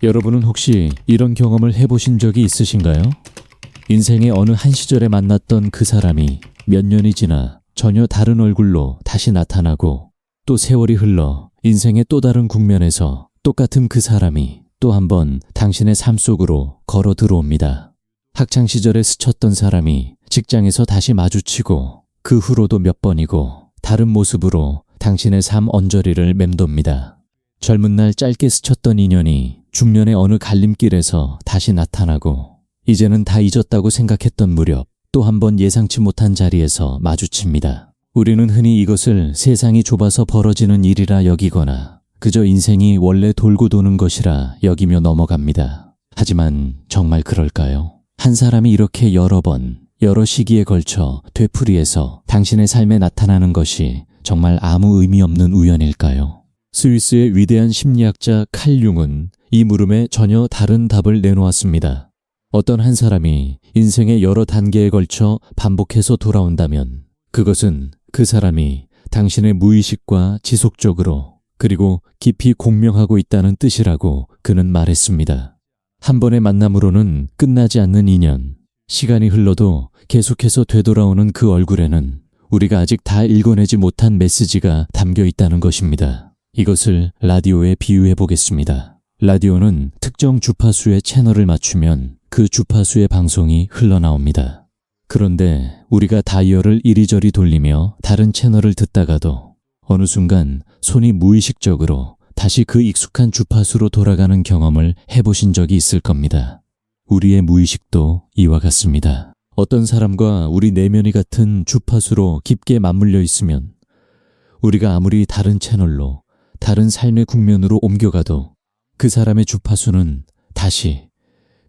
여러분은 혹시 이런 경험을 해보신 적이 있으신가요? 인생의 어느 한 시절에 만났던 그 사람이 몇 년이 지나 전혀 다른 얼굴로 다시 나타나고, 또 세월이 흘러 인생의 또 다른 국면에서 똑같은 그 사람이 또 한 번 당신의 삶 속으로 걸어 들어옵니다. 학창시절에 스쳤던 사람이 직장에서 다시 마주치고, 그 후로도 몇 번이고 다른 모습으로 당신의 삶 언저리를 맴돕니다. 젊은 날 짧게 스쳤던 인연이 중년의 어느 갈림길에서 다시 나타나고, 이제는 다 잊었다고 생각했던 무렵 또 한 번 예상치 못한 자리에서 마주칩니다. 우리는 흔히 이것을 세상이 좁아서 벌어지는 일이라 여기거나 그저 인생이 원래 돌고 도는 것이라 여기며 넘어갑니다. 하지만 정말 그럴까요? 한 사람이 이렇게 여러 번, 여러 시기에 걸쳐 되풀이해서 당신의 삶에 나타나는 것이 정말 아무 의미 없는 우연일까요? 스위스의 위대한 심리학자 칼 융은 이 물음에 전혀 다른 답을 내놓았습니다. 어떤 한 사람이 인생의 여러 단계에 걸쳐 반복해서 돌아온다면 그것은 그 사람이 당신의 무의식과 지속적으로 그리고 깊이 공명하고 있다는 뜻이라고 그는 말했습니다. 한 번의 만남으로는 끝나지 않는 인연, 시간이 흘러도 계속해서 되돌아오는 그 얼굴에는 우리가 아직 다 읽어내지 못한 메시지가 담겨 있다는 것입니다. 이것을 라디오에 비유해 보겠습니다. 라디오는 특정 주파수의 채널을 맞추면 그 주파수의 방송이 흘러나옵니다. 그런데 우리가 다이얼을 이리저리 돌리며 다른 채널을 듣다가도 어느 순간 손이 무의식적으로 다시 그 익숙한 주파수로 돌아가는 경험을 해보신 적이 있을 겁니다. 우리의 무의식도 이와 같습니다. 어떤 사람과 우리 내면이 같은 주파수로 깊게 맞물려 있으면 우리가 아무리 다른 채널로, 다른 삶의 국면으로 옮겨가도 그 사람의 주파수는 다시,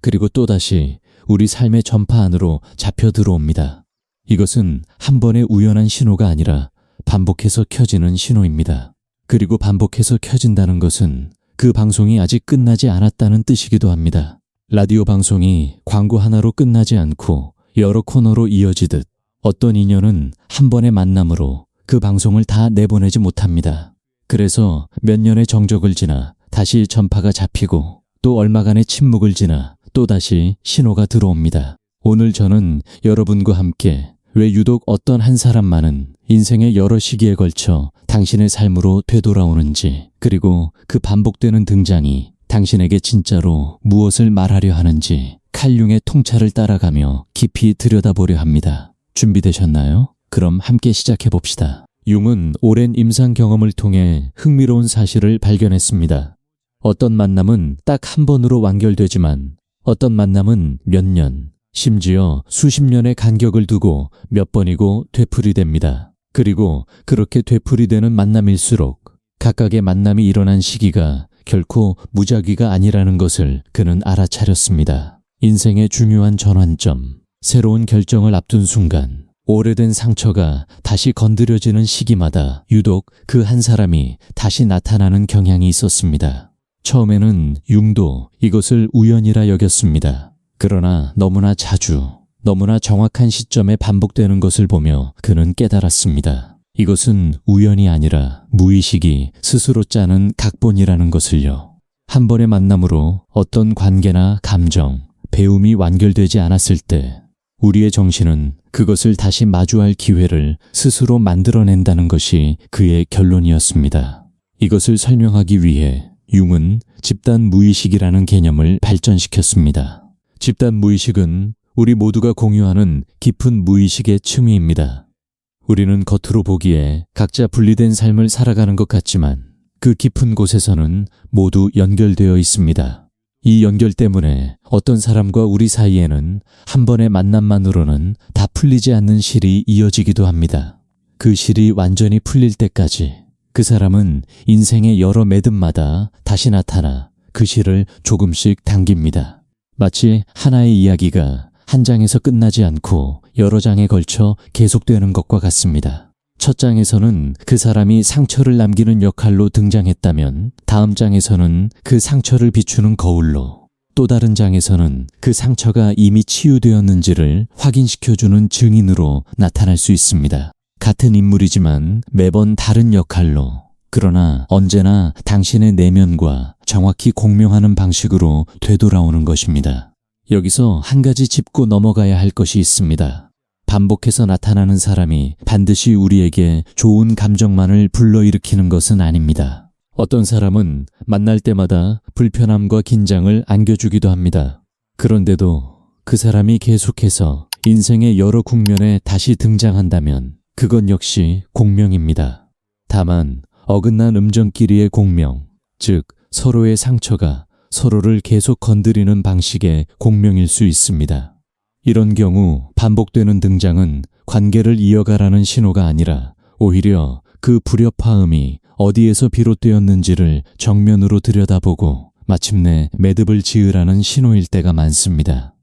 그리고 또다시 우리 삶의 전파 안으로 잡혀 들어옵니다. 이것은 한 번의 우연한 신호가 아니라 반복해서 켜지는 신호입니다. 그리고 반복해서 켜진다는 것은 그 방송이 아직 끝나지 않았다는 뜻이기도 합니다. 라디오 방송이 광고 하나로 끝나지 않고 여러 코너로 이어지듯 어떤 인연은 한 번의 만남으로 그 방송을 다 내보내지 못합니다. 그래서 몇 년의 정적을 지나 다시 전파가 잡히고, 또 얼마간의 침묵을 지나 또다시 신호가 들어옵니다. 오늘 저는 여러분과 함께 왜 유독 어떤 한 사람만은 인생의 여러 시기에 걸쳐 당신의 삶으로 되돌아오는지, 그리고 그 반복되는 등장이 당신에게 진짜로 무엇을 말하려 하는지 칼 융의 통찰을 따라가며 깊이 들여다보려 합니다. 준비되셨나요? 그럼 함께 시작해 봅시다. 융은 오랜 임상 경험을 통해 흥미로운 사실을 발견했습니다. 어떤 만남은 딱 한 번으로 완결되지만 어떤 만남은 몇 년, 심지어 수십 년의 간격을 두고 몇 번이고 되풀이됩니다. 그리고 그렇게 되풀이되는 만남일수록 각각의 만남이 일어난 시기가 결코 무작위가 아니라는 것을 그는 알아차렸습니다. 인생의 중요한 전환점, 새로운 결정을 앞둔 순간, 오래된 상처가 다시 건드려지는 시기마다 유독 그 한 사람이 다시 나타나는 경향이 있었습니다. 처음에는 융도 이것을 우연이라 여겼습니다. 그러나 너무나 자주, 너무나 정확한 시점에 반복되는 것을 보며 그는 깨달았습니다. 이것은 우연이 아니라 무의식이 스스로 짜는 각본이라는 것을요. 한 번의 만남으로 어떤 관계나 감정, 배움이 완결되지 않았을 때 우리의 정신은 그것을 다시 마주할 기회를 스스로 만들어낸다는 것이 그의 결론이었습니다. 이것을 설명하기 위해 융은 집단 무의식이라는 개념을 발전시켰습니다. 집단 무의식은 우리 모두가 공유하는 깊은 무의식의 층위입니다. 우리는 겉으로 보기에 각자 분리된 삶을 살아가는 것 같지만 그 깊은 곳에서는 모두 연결되어 있습니다. 이 연결 때문에 어떤 사람과 우리 사이에는 한 번의 만남만으로는 다 풀리지 않는 실이 이어지기도 합니다. 그 실이 완전히 풀릴 때까지 그 사람은 인생의 여러 매듭마다 다시 나타나 그 실을 조금씩 당깁니다. 마치 하나의 이야기가 한 장에서 끝나지 않고 여러 장에 걸쳐 계속되는 것과 같습니다. 첫 장에서는 그 사람이 상처를 남기는 역할로 등장했다면 다음 장에서는 그 상처를 비추는 거울로, 또 다른 장에서는 그 상처가 이미 치유되었는지를 확인시켜주는 증인으로 나타날 수 있습니다. 같은 인물이지만 매번 다른 역할로, 그러나 언제나 당신의 내면과 정확히 공명하는 방식으로 되돌아오는 것입니다. 여기서 한 가지 짚고 넘어가야 할 것이 있습니다. 반복해서 나타나는 사람이 반드시 우리에게 좋은 감정만을 불러일으키는 것은 아닙니다. 어떤 사람은 만날 때마다 불편함과 긴장을 안겨주기도 합니다. 그런데도 그 사람이 계속해서 인생의 여러 국면에 다시 등장한다면 그건 역시 공명입니다. 다만 어긋난 음정끼리의 공명, 즉 서로의 상처가 서로를 계속 건드리는 방식의 공명일 수 있습니다. 이런 경우 반복되는 등장은 관계를 이어가라는 신호가 아니라 오히려 그 불협화음이 어디에서 비롯되었는지를 정면으로 들여다보고 마침내 매듭을 지으라는 신호일 때가 많습니다.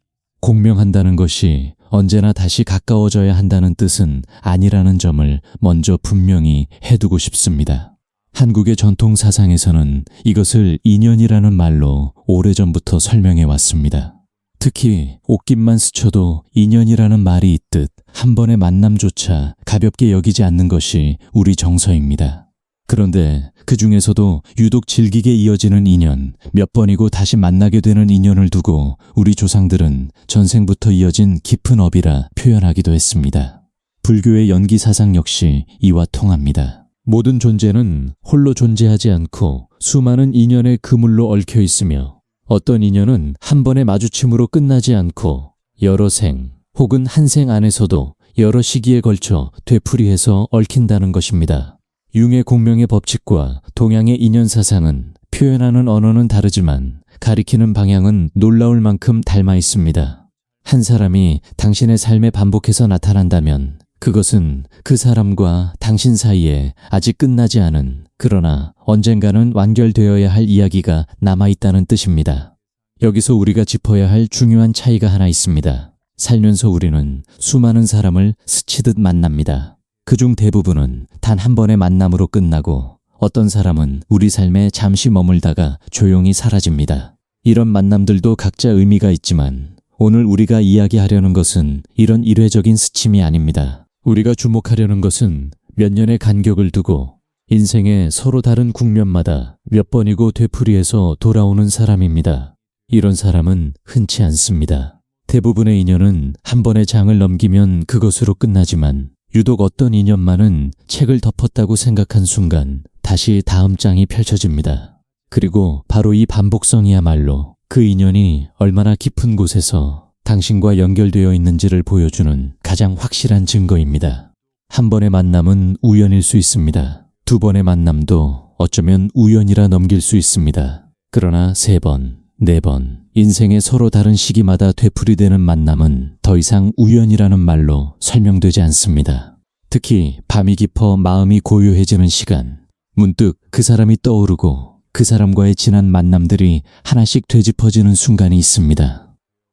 공명한다는 것이 언제나 다시 가까워져야 한다는 뜻은 아니라는 점을 먼저 분명히 해두고 싶습니다. 한국의 전통 사상에서는 이것을 인연이라는 말로 오래전부터 설명해 왔습니다. 특히 옷깃만 스쳐도 인연이라는 말이 있듯 한 번의 만남조차 가볍게 여기지 않는 것이 우리 정서입니다. 그런데 그 중에서도 유독 질기게 이어지는 인연, 몇 번이고 다시 만나게 되는 인연을 두고 우리 조상들은 전생부터 이어진 깊은 업이라 표현하기도 했습니다. 불교의 연기 사상 역시 이와 통합니다. 모든 존재는 홀로 존재하지 않고 수많은 인연의 그물로 얽혀 있으며 어떤 인연은 한 번의 마주침으로 끝나지 않고 여러 생 혹은 한 생 안에서도 여러 시기에 걸쳐 되풀이해서 얽힌다는 것입니다. 융의 공명의 법칙과 동양의 인연 사상은 표현하는 언어는 다르지만 가리키는 방향은 놀라울 만큼 닮아 있습니다. 한 사람이 당신의 삶에 반복해서 나타난다면 그것은 그 사람과 당신 사이에 아직 끝나지 않은 그러나 언젠가는 완결되어야 할 이야기가 남아있다는 뜻입니다. 여기서 우리가 짚어야 할 중요한 차이가 하나 있습니다. 살면서 우리는 수많은 사람을 스치듯 만납니다. 그중 대부분은 단 한 번의 만남으로 끝나고 어떤 사람은 우리 삶에 잠시 머물다가 조용히 사라집니다. 이런 만남들도 각자 의미가 있지만 오늘 우리가 이야기하려는 것은 이런 일회적인 스침이 아닙니다. 우리가 주목하려는 것은 몇 년의 간격을 두고 인생의 서로 다른 국면마다 몇 번이고 되풀이해서 돌아오는 사람입니다. 이런 사람은 흔치 않습니다. 대부분의 인연은 한 번의 장을 넘기면 그것으로 끝나지만 유독 어떤 인연만은 책을 덮었다고 생각한 순간 다시 다음 장이 펼쳐집니다. 그리고 바로 이 반복성이야말로 그 인연이 얼마나 깊은 곳에서 당신과 연결되어 있는지를 보여주는 가장 확실한 증거입니다. 한 번의 만남은 우연일 수 있습니다. 두 번의 만남도 어쩌면 우연이라 넘길 수 있습니다. 그러나 세 번, 네 번, 인생의 서로 다른 시기마다 되풀이되는 만남은 더 이상 우연이라는 말로 설명되지 않습니다. 특히 밤이 깊어 마음이 고요해지는 시간, 문득 그 사람이 떠오르고 그 사람과의 지난 만남들이 하나씩 되짚어지는 순간이 있습니다.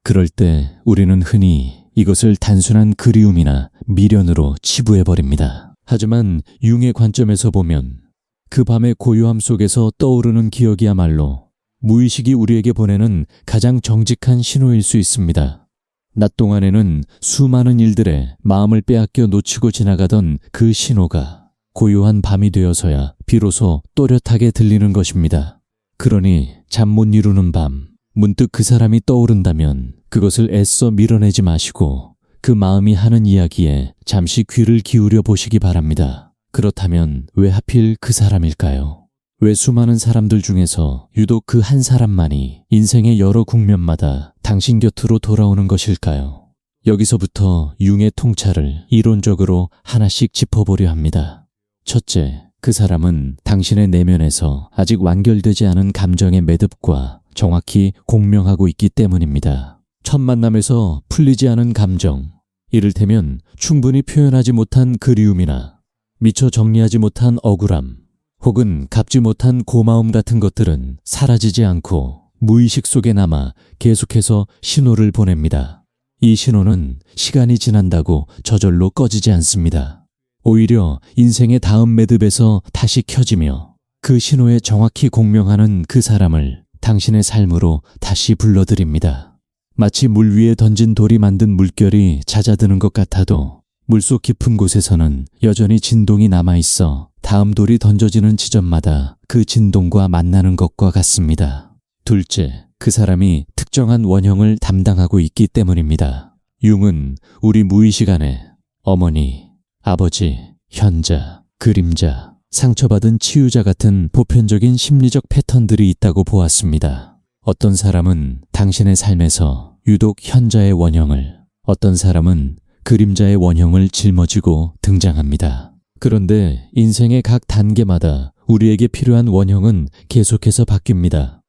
그럴 때 우리는 흔히 이것을 단순한 그리움이나 미련으로 치부해버립니다. 하지만 융의 관점에서 보면 그 밤의 고요함 속에서 떠오르는 기억이야말로 무의식이 우리에게 보내는 가장 정직한 신호일 수 있습니다. 낮 동안에는 수많은 일들에 마음을 빼앗겨 놓치고 지나가던 그 신호가 고요한 밤이 되어서야 비로소 또렷하게 들리는 것입니다. 그러니 잠 못 이루는 밤, 문득 그 사람이 떠오른다면 그것을 애써 밀어내지 마시고 그 마음이 하는 이야기에 잠시 귀를 기울여 보시기 바랍니다. 그렇다면 왜 하필 그 사람일까요? 왜 수많은 사람들 중에서 유독 그 한 사람만이 인생의 여러 국면마다 당신 곁으로 돌아오는 것일까요? 여기서부터 융의 통찰을 이론적으로 하나씩 짚어보려 합니다. 첫째, 그 사람은 당신의 내면에서 아직 완결되지 않은 감정의 매듭과 정확히 공명하고 있기 때문입니다. 첫 만남에서 풀리지 않은 감정, 이를테면 충분히 표현하지 못한 그리움이나 미처 정리하지 못한 억울함, 혹은 갚지 못한 고마움 같은 것들은 사라지지 않고 무의식 속에 남아 계속해서 신호를 보냅니다. 이 신호는 시간이 지난다고 저절로 꺼지지 않습니다. 오히려 인생의 다음 매듭에서 다시 켜지며 그 신호에 정확히 공명하는 그 사람을 당신의 삶으로 다시 불러들입니다. 마치 물 위에 던진 돌이 만든 물결이 잦아드는 것 같아도 물속 깊은 곳에서는 여전히 진동이 남아있어 다음 돌이 던져지는 지점마다 그 진동과 만나는 것과 같습니다. 둘째, 그 사람이 특정한 원형을 담당하고 있기 때문입니다. 융은 우리 무의식 안에 어머니, 아버지, 현자, 그림자, 상처받은 치유자 같은 보편적인 심리적 패턴들이 있다고 보았습니다. 어떤 사람은 당신의 삶에서 유독 현자의 원형을, 어떤 사람은 그림자의 원형을 짊어지고 등장합니다. 그런데 인생의 각 단계마다 우리에게 필요한 원형은 계속해서 바뀝니다.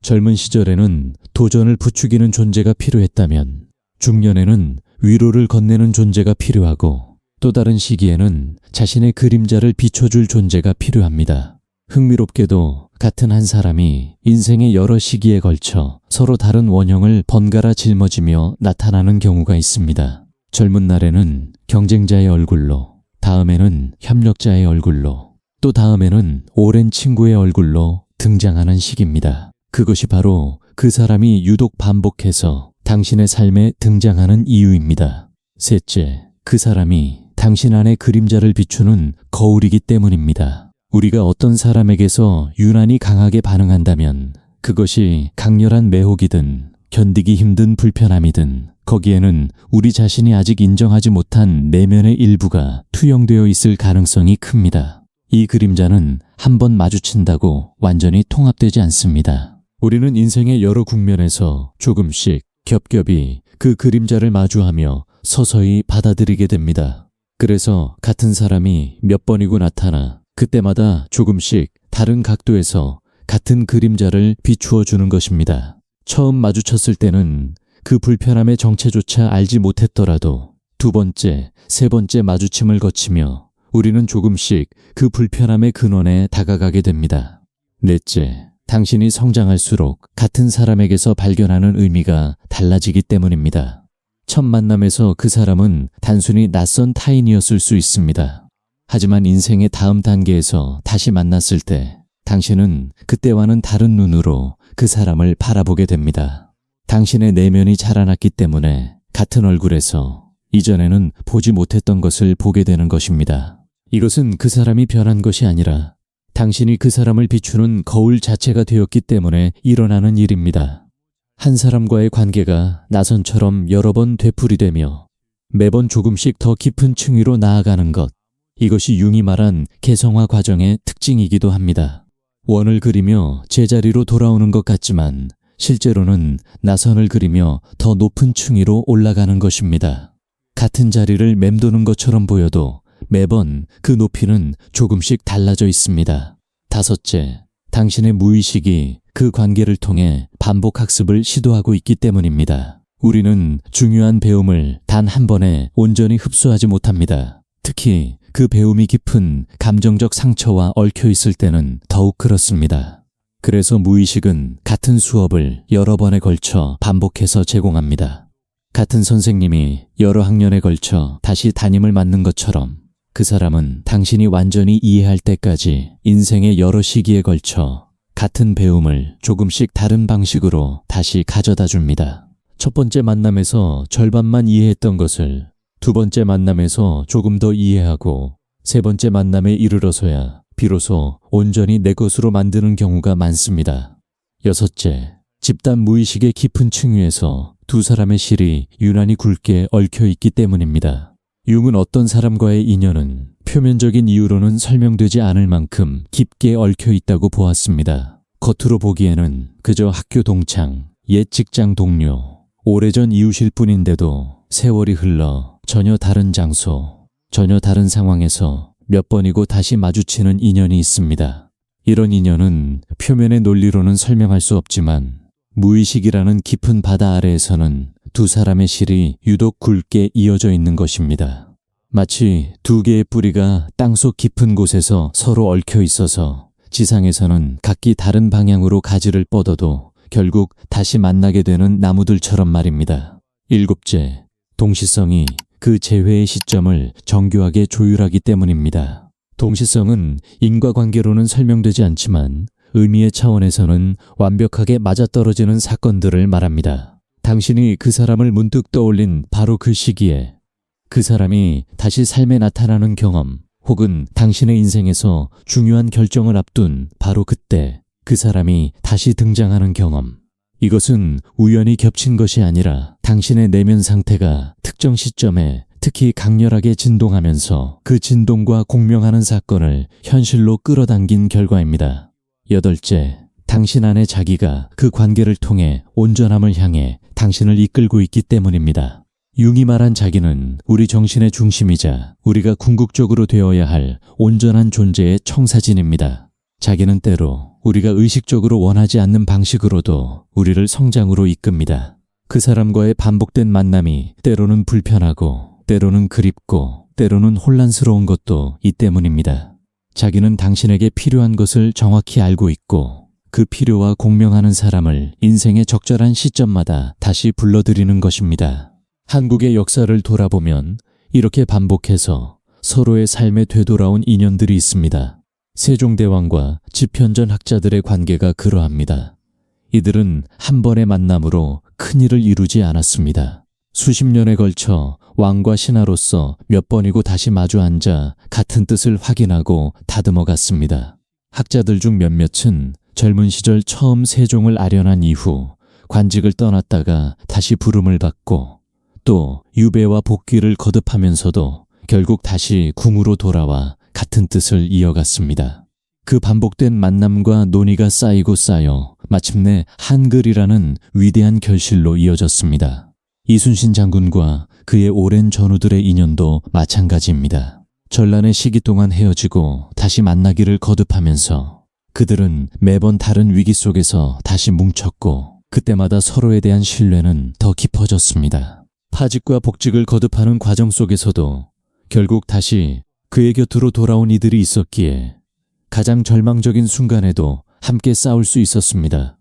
젊은 시절에는 도전을 부추기는 존재가 필요했다면 중년에는 위로를 건네는 존재가 필요하고 또 다른 시기에는 자신의 그림자를 비춰줄 존재가 필요합니다. 흥미롭게도 같은 한 사람이 인생의 여러 시기에 걸쳐 서로 다른 원형을 번갈아 짊어지며 나타나는 경우가 있습니다. 젊은 날에는 경쟁자의 얼굴로, 다음에는 협력자의 얼굴로, 또 다음에는 오랜 친구의 얼굴로 등장하는 시기입니다. 그것이 바로 그 사람이 유독 반복해서 당신의 삶에 등장하는 이유입니다. 셋째, 그 사람이 당신 안의 그림자를 비추는 거울이기 때문입니다. 우리가 어떤 사람에게서 유난히 강하게 반응한다면 그것이 강렬한 매혹이든 견디기 힘든 불편함이든 거기에는 우리 자신이 아직 인정하지 못한 내면의 일부가 투영되어 있을 가능성이 큽니다. 이 그림자는 한 번 마주친다고 완전히 통합되지 않습니다. 우리는 인생의 여러 국면에서 조금씩 겹겹이 그 그림자를 마주하며 서서히 받아들이게 됩니다. 그래서 같은 사람이 몇 번이고 나타나 그때마다 조금씩 다른 각도에서 같은 그림자를 비추어 주는 것입니다. 처음 마주쳤을 때는 그 불편함의 정체조차 알지 못했더라도 두 번째, 세 번째 마주침을 거치며 우리는 조금씩 그 불편함의 근원에 다가가게 됩니다. 넷째, 당신이 성장할수록 같은 사람에게서 발견하는 의미가 달라지기 때문입니다. 첫 만남에서 그 사람은 단순히 낯선 타인이었을 수 있습니다. 하지만 인생의 다음 단계에서 다시 만났을 때 당신은 그때와는 다른 눈으로 그 사람을 바라보게 됩니다. 당신의 내면이 자라났기 때문에 같은 얼굴에서 이전에는 보지 못했던 것을 보게 되는 것입니다. 이것은 그 사람이 변한 것이 아니라 당신이 그 사람을 비추는 거울 자체가 되었기 때문에 일어나는 일입니다. 한 사람과의 관계가 나선처럼 여러 번 되풀이되며 매번 조금씩 더 깊은 층위로 나아가는 것, 이것이 융이 말한 개성화 과정의 특징이기도 합니다. 원을 그리며 제자리로 돌아오는 것 같지만 실제로는 나선을 그리며 더 높은 층위로 올라가는 것입니다. 같은 자리를 맴도는 것처럼 보여도 매번 그 높이는 조금씩 달라져 있습니다. 다섯째, 당신의 무의식이 그 관계를 통해 반복 학습을 시도하고 있기 때문입니다. 우리는 중요한 배움을 단 한 번에 온전히 흡수하지 못합니다. 특히 그 배움이 깊은 감정적 상처와 얽혀 있을 때는 더욱 그렇습니다. 그래서 무의식은 같은 수업을 여러 번에 걸쳐 반복해서 제공합니다. 같은 선생님이 여러 학년에 걸쳐 다시 담임을 맡는 것처럼 그 사람은 당신이 완전히 이해할 때까지 인생의 여러 시기에 걸쳐 같은 배움을 조금씩 다른 방식으로 다시 가져다 줍니다. 첫 번째 만남에서 절반만 이해했던 것을 두 번째 만남에서 조금 더 이해하고 세 번째 만남에 이르러서야 비로소 온전히 내 것으로 만드는 경우가 많습니다. 여섯째, 집단 무의식의 깊은 층위에서 두 사람의 실이 유난히 굵게 얽혀 있기 때문입니다. 융은 어떤 사람과의 인연은 표면적인 이유로는 설명되지 않을 만큼 깊게 얽혀 있다고 보았습니다. 겉으로 보기에는 그저 학교 동창, 옛 직장 동료, 오래전 이웃일 뿐인데도 세월이 흘러 전혀 다른 장소, 전혀 다른 상황에서 몇 번이고 다시 마주치는 인연이 있습니다. 이런 인연은 표면의 논리로는 설명할 수 없지만 무의식이라는 깊은 바다 아래에서는 두 사람의 실이 유독 굵게 이어져 있는 것입니다. 마치 두 개의 뿌리가 땅속 깊은 곳에서 서로 얽혀 있어서 지상에서는 각기 다른 방향으로 가지를 뻗어도 결국 다시 만나게 되는 나무들처럼 말입니다. 일곱째, 동시성이 그 재회의 시점을 정교하게 조율하기 때문입니다. 동시성은 인과관계로는 설명되지 않지만 의미의 차원에서는 완벽하게 맞아떨어지는 사건들을 말합니다. 당신이 그 사람을 문득 떠올린 바로 그 시기에 그 사람이 다시 삶에 나타나는 경험, 혹은 당신의 인생에서 중요한 결정을 앞둔 바로 그때 그 사람이 다시 등장하는 경험. 이것은 우연히 겹친 것이 아니라 당신의 내면 상태가 특정 시점에 특히 강렬하게 진동하면서 그 진동과 공명하는 사건을 현실로 끌어당긴 결과입니다. 8째, 당신 안에 자기가 그 관계를 통해 온전함을 향해 당신을 이끌고 있기 때문입니다. 융이 말한 자기는 우리 정신의 중심이자 우리가 궁극적으로 되어야 할 온전한 존재의 청사진입니다. 자기는 때로 우리가 의식적으로 원하지 않는 방식으로도 우리를 성장으로 이끕니다. 그 사람과의 반복된 만남이 때로는 불편하고 때로는 그립고 때로는 혼란스러운 것도 이 때문입니다. 자기는 당신에게 필요한 것을 정확히 알고 있고 그 필요와 공명하는 사람을 인생의 적절한 시점마다 다시 불러들이는 것입니다. 한국의 역사를 돌아보면 이렇게 반복해서 서로의 삶에 되돌아온 인연들이 있습니다. 세종대왕과 집현전 학자들의 관계가 그러합니다. 이들은 한 번의 만남으로 큰일을 이루지 않았습니다. 수십 년에 걸쳐 왕과 신하로서 몇 번이고 다시 마주 앉아 같은 뜻을 확인하고 다듬어 갔습니다. 학자들 중 몇몇은 젊은 시절 처음 세종을 아련한 이후 관직을 떠났다가 다시 부름을 받고 또 유배와 복귀를 거듭하면서도 결국 다시 궁으로 돌아와 같은 뜻을 이어갔습니다. 그 반복된 만남과 논의가 쌓이고 쌓여 마침내 한글이라는 위대한 결실로 이어졌습니다. 이순신 장군과 그의 오랜 전우들의 인연도 마찬가지입니다. 전란의 시기 동안 헤어지고 다시 만나기를 거듭하면서 그들은 매번 다른 위기 속에서 다시 뭉쳤고 그때마다 서로에 대한 신뢰는 더 깊어졌습니다. 파직과 복직을 거듭하는 과정 속에서도 결국 다시 그의 곁으로 돌아온 이들이 있었기에 가장 절망적인 순간에도 함께 싸울 수 있었습니다.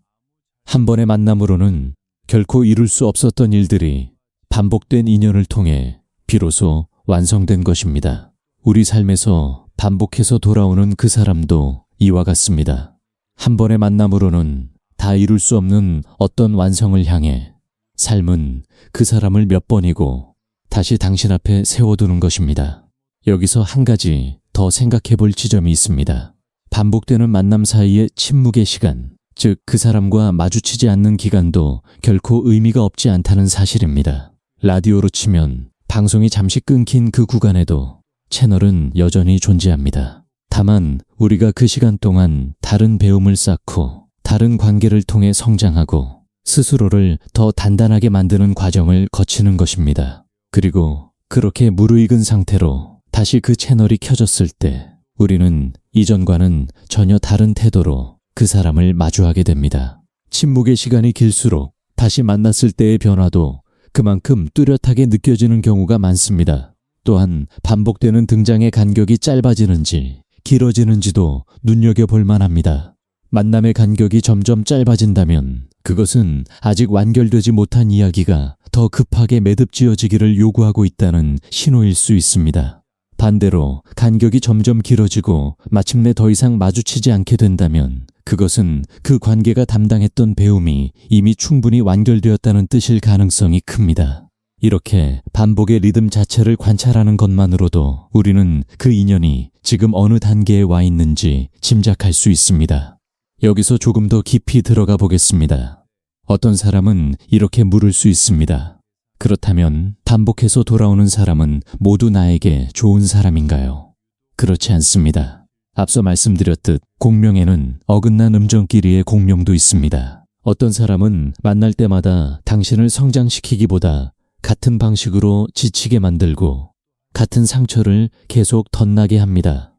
한 번의 만남으로는 결코 이룰 수 없었던 일들이 반복된 인연을 통해 비로소 완성된 것입니다. 우리 삶에서 반복해서 돌아오는 그 사람도 이와 같습니다. 한 번의 만남으로는 다 이룰 수 없는 어떤 완성을 향해 삶은 그 사람을 몇 번이고 다시 당신 앞에 세워두는 것입니다. 여기서 한 가지 더 생각해 볼 지점이 있습니다. 반복되는 만남 사이의 침묵의 시간, 즉 그 사람과 마주치지 않는 기간도 결코 의미가 없지 않다는 사실입니다. 라디오로 치면 방송이 잠시 끊긴 그 구간에도 채널은 여전히 존재합니다. 다만 우리가 그 시간 동안 다른 배움을 쌓고 다른 관계를 통해 성장하고 스스로를 더 단단하게 만드는 과정을 거치는 것입니다. 그리고 그렇게 무르익은 상태로 다시 그 채널이 켜졌을 때 우리는 이전과는 전혀 다른 태도로 그 사람을 마주하게 됩니다. 침묵의 시간이 길수록 다시 만났을 때의 변화도 그만큼 뚜렷하게 느껴지는 경우가 많습니다. 또한 반복되는 등장의 간격이 짧아지는지 길어지는지도 눈여겨볼 만합니다. 만남의 간격이 점점 짧아진다면 그것은 아직 완결되지 못한 이야기가 더 급하게 매듭지어지기를 요구하고 있다는 신호일 수 있습니다. 반대로 간격이 점점 길어지고 마침내 더 이상 마주치지 않게 된다면 그것은 그 관계가 담당했던 배움이 이미 충분히 완결되었다는 뜻일 가능성이 큽니다. 이렇게 반복의 리듬 자체를 관찰하는 것만으로도 우리는 그 인연이 지금 어느 단계에 와 있는지 짐작할 수 있습니다. 여기서 조금 더 깊이 들어가 보겠습니다. 어떤 사람은 이렇게 물을 수 있습니다. 그렇다면 반복해서 돌아오는 사람은 모두 나에게 좋은 사람인가요? 그렇지 않습니다. 앞서 말씀드렸듯 공명에는 어긋난 음정끼리의 공명도 있습니다. 어떤 사람은 만날 때마다 당신을 성장시키기보다 같은 방식으로 지치게 만들고 같은 상처를 계속 덧나게 합니다.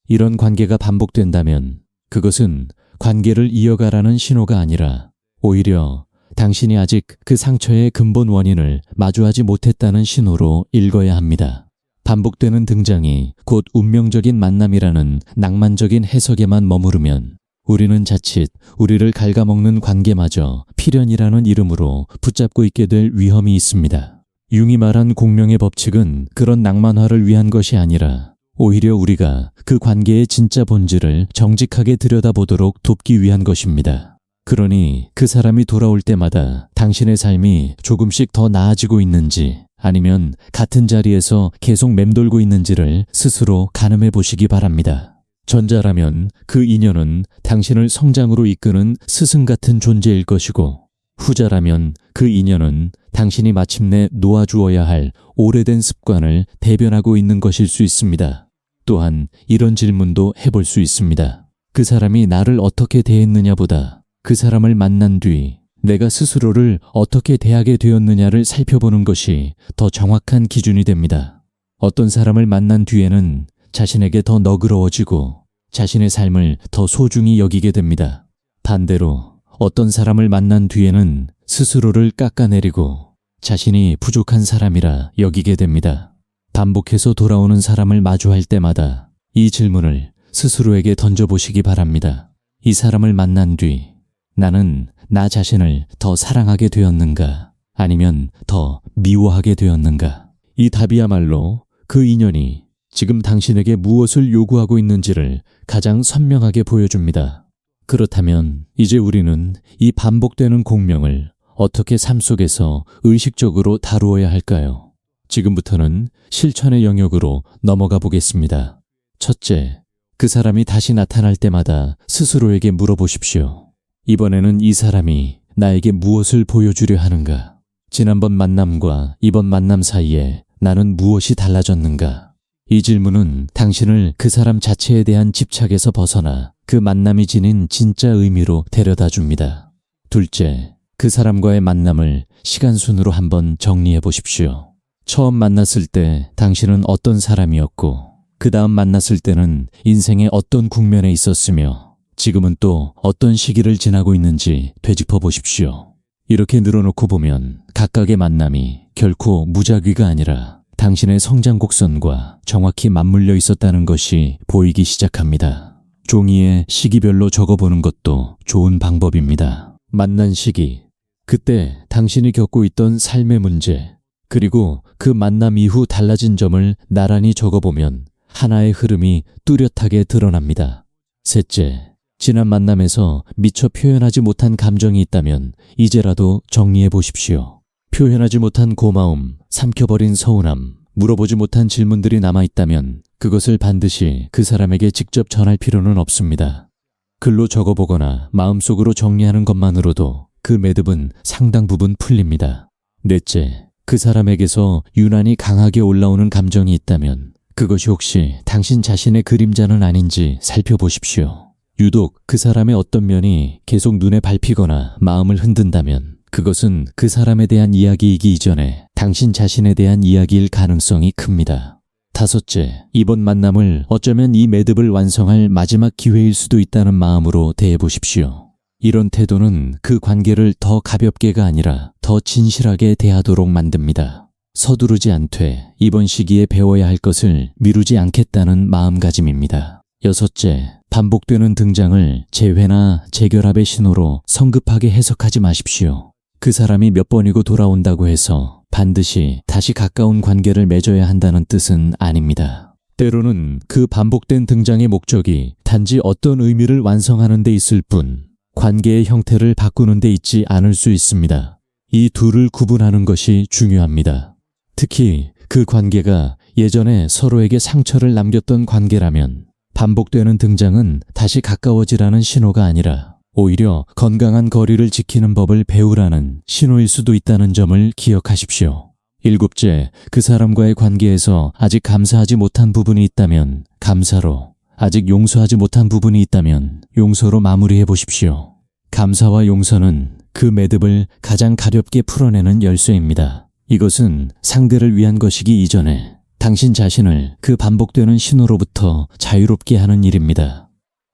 이런 관계가 반복된다면 그것은 관계를 이어가라는 신호가 아니라 오히려 당신이 아직 그 상처의 근본 원인을 마주하지 못했다는 신호로 읽어야 합니다. 반복되는 등장이 곧 운명적인 만남이라는 낭만적인 해석에만 머무르면 우리는 자칫 우리를 갉아먹는 관계마저 필연이라는 이름으로 붙잡고 있게 될 위험이 있습니다. 융이 말한 공명의 법칙은 그런 낭만화를 위한 것이 아니라 오히려 우리가 그 관계의 진짜 본질을 정직하게 들여다보도록 돕기 위한 것입니다. 그러니 그 사람이 돌아올 때마다 당신의 삶이 조금씩 더 나아지고 있는지 아니면 같은 자리에서 계속 맴돌고 있는지를 스스로 가늠해 보시기 바랍니다. 전자라면 그 인연은 당신을 성장으로 이끄는 스승 같은 존재일 것이고, 후자라면 그 인연은 당신이 마침내 놓아주어야 할 오래된 습관을 대변하고 있는 것일 수 있습니다. 또한 이런 질문도 해볼 수 있습니다. 그 사람이 나를 어떻게 대했느냐보다 그 사람을 만난 뒤 내가 스스로를 어떻게 대하게 되었느냐를 살펴보는 것이 더 정확한 기준이 됩니다. 어떤 사람을 만난 뒤에는 자신에게 더 너그러워지고 자신의 삶을 더 소중히 여기게 됩니다. 반대로 어떤 사람을 만난 뒤에는 스스로를 깎아내리고 자신이 부족한 사람이라 여기게 됩니다. 반복해서 돌아오는 사람을 마주할 때마다 이 질문을 스스로에게 던져보시기 바랍니다. 이 사람을 만난 뒤 나는 나 자신을 더 사랑하게 되었는가? 아니면 더 미워하게 되었는가? 이 답이야말로 그 인연이 지금 당신에게 무엇을 요구하고 있는지를 가장 선명하게 보여줍니다. 그렇다면 이제 우리는 이 반복되는 공명을 어떻게 삶 속에서 의식적으로 다루어야 할까요? 지금부터는 실천의 영역으로 넘어가 보겠습니다. 첫째, 그 사람이 다시 나타날 때마다 스스로에게 물어보십시오. 이번에는 이 사람이 나에게 무엇을 보여주려 하는가? 지난번 만남과 이번 만남 사이에 나는 무엇이 달라졌는가? 이 질문은 당신을 그 사람 자체에 대한 집착에서 벗어나 그 만남이 지닌 진짜 의미로 데려다 줍니다. 둘째, 그 사람과의 만남을 시간순으로 한번 정리해 보십시오. 처음 만났을 때 당신은 어떤 사람이었고, 그 다음 만났을 때는 인생의 어떤 국면에 있었으며, 지금은 또 어떤 시기를 지나고 있는지 되짚어 보십시오. 이렇게 늘어놓고 보면 각각의 만남이 결코 무작위가 아니라 당신의 성장 곡선과 정확히 맞물려 있었다는 것이 보이기 시작합니다. 종이에 시기별로 적어보는 것도 좋은 방법입니다. 만난 시기, 그때 당신이 겪고 있던 삶의 문제, 그리고 그 만남 이후 달라진 점을 나란히 적어보면 하나의 흐름이 뚜렷하게 드러납니다. 셋째, 지난 만남에서 미처 표현하지 못한 감정이 있다면 이제라도 정리해 보십시오. 표현하지 못한 고마움, 삼켜버린 서운함, 물어보지 못한 질문들이 남아있다면 그것을 반드시 그 사람에게 직접 전할 필요는 없습니다. 글로 적어보거나 마음속으로 정리하는 것만으로도 그 매듭은 상당 부분 풀립니다. 넷째, 그 사람에게서 유난히 강하게 올라오는 감정이 있다면 그것이 혹시 당신 자신의 그림자는 아닌지 살펴보십시오. 유독 그 사람의 어떤 면이 계속 눈에 밟히거나 마음을 흔든다면 그것은 그 사람에 대한 이야기이기 이전에 당신 자신에 대한 이야기일 가능성이 큽니다. 다섯째, 이번 만남을 어쩌면 이 매듭을 완성할 마지막 기회일 수도 있다는 마음으로 대해보십시오. 이런 태도는 그 관계를 더 가볍게가 아니라 더 진실하게 대하도록 만듭니다. 서두르지 않되 이번 시기에 배워야 할 것을 미루지 않겠다는 마음가짐입니다. 여섯째, 반복되는 등장을 재회나 재결합의 신호로 성급하게 해석하지 마십시오. 그 사람이 몇 번이고 돌아온다고 해서 반드시 다시 가까운 관계를 맺어야 한다는 뜻은 아닙니다. 때로는 그 반복된 등장의 목적이 단지 어떤 의미를 완성하는 데 있을 뿐 관계의 형태를 바꾸는 데 있지 않을 수 있습니다. 이 둘을 구분하는 것이 중요합니다. 특히 그 관계가 예전에 서로에게 상처를 남겼던 관계라면 반복되는 등장은 다시 가까워지라는 신호가 아니라 오히려 건강한 거리를 지키는 법을 배우라는 신호일 수도 있다는 점을 기억하십시오. 일곱째, 그 사람과의 관계에서 아직 감사하지 못한 부분이 있다면 감사로, 아직 용서하지 못한 부분이 있다면 용서로 마무리해 보십시오. 감사와 용서는 그 매듭을 가장 가볍게 풀어내는 열쇠입니다. 이것은 상대를 위한 것이기 이전에 당신 자신을 그 반복되는 신호로부터 자유롭게 하는 일입니다.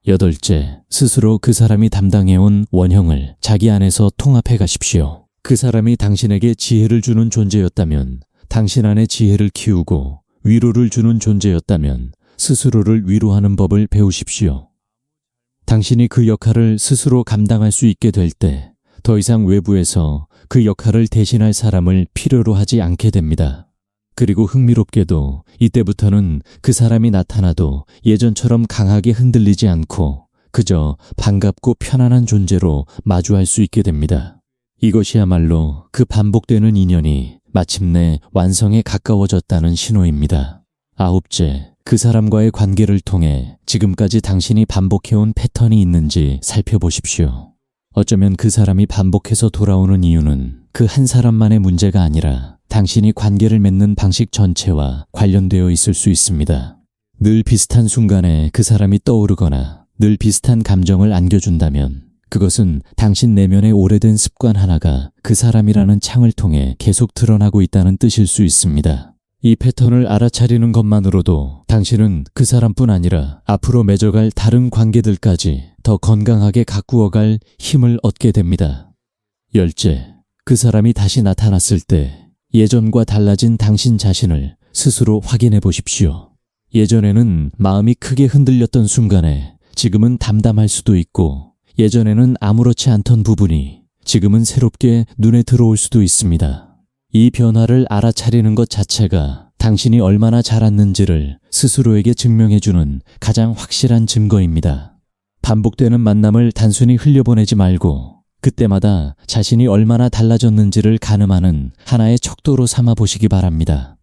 여덟째, 스스로 그 사람이 담당해온 원형을 자기 안에서 통합해 가십시오. 그 사람이 당신에게 지혜를 주는 존재였다면 당신 안에 지혜를 키우고 위로를 주는 존재였다면 스스로를 위로하는 법을 배우십시오. 당신이 그 역할을 스스로 감당할 수 있게 될 때 더 이상 외부에서 그 역할을 대신할 사람을 필요로 하지 않게 됩니다. 그리고 흥미롭게도 이때부터는 그 사람이 나타나도 예전처럼 강하게 흔들리지 않고 그저 반갑고 편안한 존재로 마주할 수 있게 됩니다. 이것이야말로 그 반복되는 인연이 마침내 완성에 가까워졌다는 신호입니다. 아홉째, 그 사람과의 관계를 통해 지금까지 당신이 반복해온 패턴이 있는지 살펴보십시오. 어쩌면 그 사람이 반복해서 돌아오는 이유는 그 한 사람만의 문제가 아니라 당신이 관계를 맺는 방식 전체와 관련되어 있을 수 있습니다. 늘 비슷한 순간에 그 사람이 떠오르거나 늘 비슷한 감정을 안겨준다면 그것은 당신 내면의 오래된 습관 하나가 그 사람이라는 창을 통해 계속 드러나고 있다는 뜻일 수 있습니다. 이 패턴을 알아차리는 것만으로도 당신은 그 사람뿐 아니라 앞으로 맺어갈 다른 관계들까지 더 건강하게 가꾸어갈 힘을 얻게 됩니다. 열째, 그 사람이 다시 나타났을 때 예전과 달라진 당신 자신을 스스로 확인해 보십시오. 예전에는 마음이 크게 흔들렸던 순간에 지금은 담담할 수도 있고 예전에는 아무렇지 않던 부분이 지금은 새롭게 눈에 들어올 수도 있습니다. 이 변화를 알아차리는 것 자체가 당신이 얼마나 자랐는지를 스스로에게 증명해주는 가장 확실한 증거입니다. 반복되는 만남을 단순히 흘려보내지 말고 그때마다 자신이 얼마나 달라졌는지를 가늠하는 하나의 척도로 삼아 보시기 바랍니다.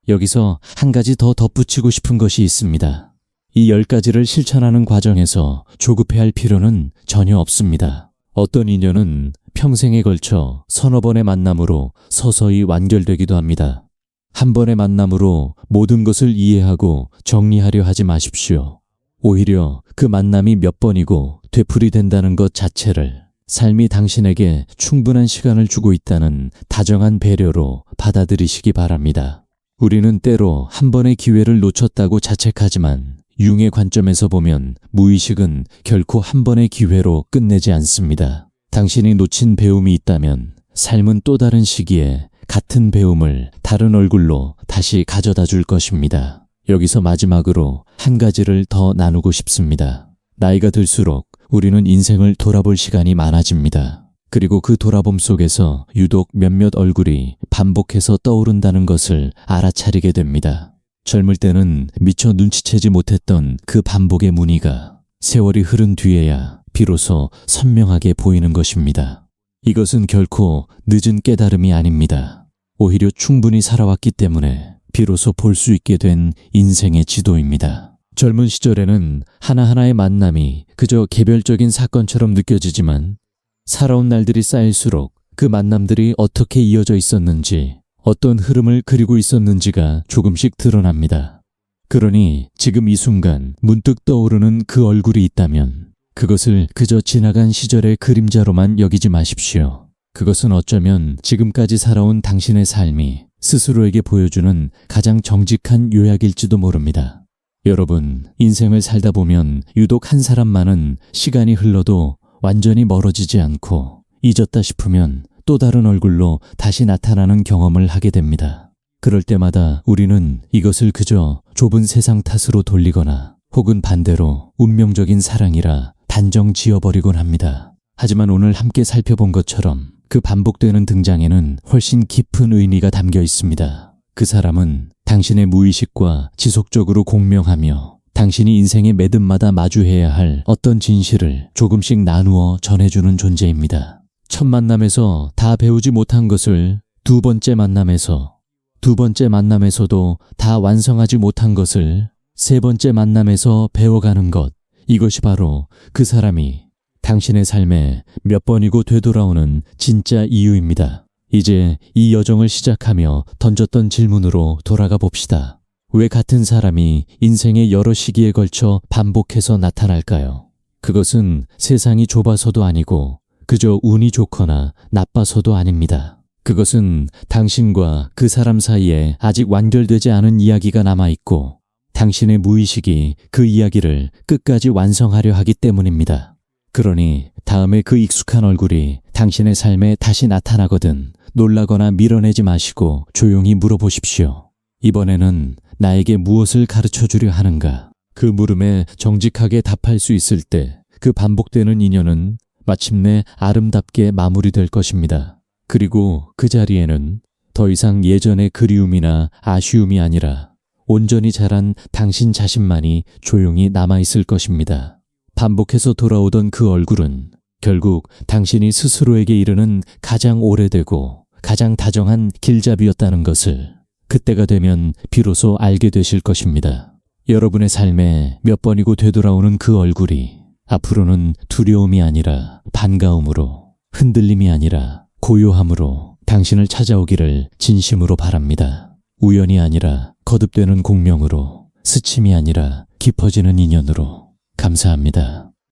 여기서 한 가지 더 덧붙이고 싶은 것이 있습니다. 이 10가지를 실천하는 과정에서 조급해할 필요는 전혀 없습니다. 어떤 인연은 평생에 걸쳐 서너 번의 만남으로 서서히 완결되기도 합니다. 한 번의 만남으로 모든 것을 이해하고 정리하려 하지 마십시오. 오히려 그 만남이 몇 번이고 되풀이된다는 것 자체를 삶이 당신에게 충분한 시간을 주고 있다는 다정한 배려로 받아들이시기 바랍니다. 우리는 때로 한 번의 기회를 놓쳤다고 자책하지만 융의 관점에서 보면 무의식은 결코 한 번의 기회로 끝내지 않습니다. 당신이 놓친 배움이 있다면 삶은 또 다른 시기에 같은 배움을 다른 얼굴로 다시 가져다 줄 것입니다. 여기서 마지막으로 한 가지를 더 나누고 싶습니다. 나이가 들수록 우리는 인생을 돌아볼 시간이 많아집니다. 그리고 그 돌아봄 속에서 유독 몇몇 얼굴이 반복해서 떠오른다는 것을 알아차리게 됩니다. 젊을 때는 미처 눈치채지 못했던 그 반복의 무늬가 세월이 흐른 뒤에야 비로소 선명하게 보이는 것입니다. 이것은 결코 늦은 깨달음이 아닙니다. 오히려 충분히 살아왔기 때문에 비로소 볼 수 있게 된 인생의 지도입니다. 젊은 시절에는 하나하나의 만남이 그저 개별적인 사건처럼 느껴지지만 살아온 날들이 쌓일수록 그 만남들이 어떻게 이어져 있었는지 어떤 흐름을 그리고 있었는지가 조금씩 드러납니다. 그러니 지금 이 순간 문득 떠오르는 그 얼굴이 있다면 그것을 그저 지나간 시절의 그림자로만 여기지 마십시오. 그것은 어쩌면 지금까지 살아온 당신의 삶이 스스로에게 보여주는 가장 정직한 요약일지도 모릅니다. 여러분, 인생을 살다 보면 유독 한 사람만은 시간이 흘러도 완전히 멀어지지 않고 잊었다 싶으면 또 다른 얼굴로 다시 나타나는 경험을 하게 됩니다. 그럴 때마다 우리는 이것을 그저 좁은 세상 탓으로 돌리거나 혹은 반대로 운명적인 사랑이라 단정 지어버리곤 합니다. 하지만 오늘 함께 살펴본 것처럼 그 반복되는 등장에는 훨씬 깊은 의미가 담겨 있습니다. 그 사람은 당신의 무의식과 지속적으로 공명하며 당신이 인생의 매듭마다 마주해야 할 어떤 진실을 조금씩 나누어 전해주는 존재입니다. 첫 만남에서 다 배우지 못한 것을 두 번째 만남에서, 두 번째 만남에서도 다 완성하지 못한 것을 세 번째 만남에서 배워가는 것, 이것이 바로 그 사람이 당신의 삶에 몇 번이고 되돌아오는 진짜 이유입니다. 이제 이 여정을 시작하며 던졌던 질문으로 돌아가 봅시다. 왜 같은 사람이 인생의 여러 시기에 걸쳐 반복해서 나타날까요? 그것은 세상이 좁아서도 아니고 그저 운이 좋거나 나빠서도 아닙니다. 그것은 당신과 그 사람 사이에 아직 완결되지 않은 이야기가 남아있고 당신의 무의식이 그 이야기를 끝까지 완성하려 하기 때문입니다. 그러니 다음에 그 익숙한 얼굴이 당신의 삶에 다시 나타나거든 놀라거나 밀어내지 마시고 조용히 물어보십시오. 이번에는 나에게 무엇을 가르쳐 주려 하는가? 그 물음에 정직하게 답할 수 있을 때 그 반복되는 인연은 마침내 아름답게 마무리될 것입니다. 그리고 그 자리에는 더 이상 예전의 그리움이나 아쉬움이 아니라 온전히 자란 당신 자신만이 조용히 남아있을 것입니다. 반복해서 돌아오던 그 얼굴은 결국 당신이 스스로에게 이르는 가장 오래되고 가장 다정한 길잡이였다는 것을 그때가 되면 비로소 알게 되실 것입니다. 여러분의 삶에 몇 번이고 되돌아오는 그 얼굴이 앞으로는 두려움이 아니라 반가움으로, 흔들림이 아니라 고요함으로 당신을 찾아오기를 진심으로 바랍니다. 우연이 아니라 거듭되는 공명으로, 스침이 아니라 깊어지는 인연으로. 감사합니다.